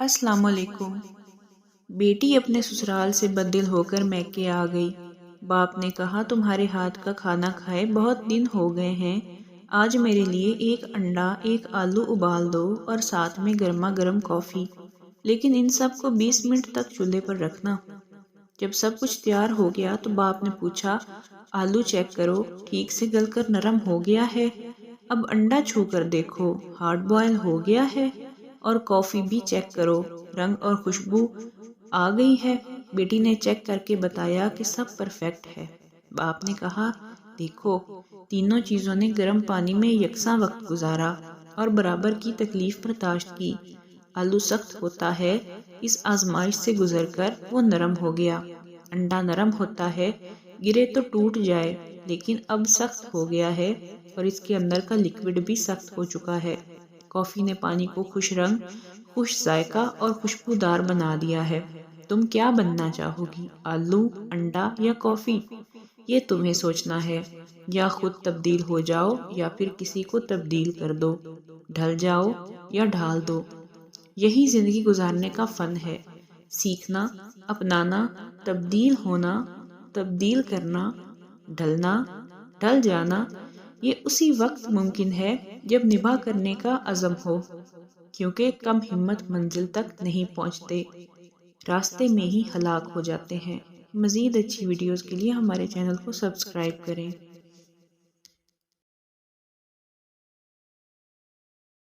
अस्सलाम वालेकुम। बेटी अपने ससुराल से बददिल होकर मैके आ गई। बाप ने कहा, तुम्हारे हाथ का खाना खाए बहुत दिन हो गए हैं। आज मेरे लिए एक अंडा, एक आलू उबाल दो और साथ में गर्मा गर्म कॉफ़ी। लेकिन इन सब को 20 मिनट तक चूल्हे पर रखना। जब सब कुछ तैयार हो गया तो बाप ने पूछा, आलू चेक करो, ठीक से गलकर नरम हो गया है। अब अंडा छू कर देखो, हार्ड बॉयल हो गया है। और कॉफ़ी भी चेक करो, रंग और खुशबू आ गई है। बेटी ने चेक करके बताया कि सब परफेक्ट है। बाप ने कहा, देखो, तीनों चीज़ों ने गर्म पानी में यकसा वक्त गुजारा और बराबर की तकलीफ बर्दाश्त की। आलू सख्त होता है, इस आजमाइश से गुजरकर वो नरम हो गया। अंडा नरम होता है, गिरे तो टूट जाए, लेकिन अब सख्त हो गया है और इसके अंदर का लिक्विड भी सख्त हो चुका है। कॉफ़ी ने पानी को खुश रंग, खुश जायका और खुशबूदार बना दिया है। तुम क्या बनना चाहोगी, आलू, अंडा या कॉफ़ी? ये तुम्हें सोचना है। या खुद तब्दील हो जाओ या फिर किसी को तब्दील कर दो। ढल जाओ या ढाल दो। यही जिंदगी गुजारने का फन है। सीखना, अपनाना, तब्दील होना, तब्दील करना, ढलना, ढल जाना। ये उसी वक्त मुमकिन है जब निभा करने का अज़म हो, क्योंकि कम हिम्मत मंजिल तक नहीं पहुंचते, रास्ते में ही हलाक हो जाते हैं। मज़ीद अच्छी वीडियोस के लिए हमारे चैनल को सब्सक्राइब करें।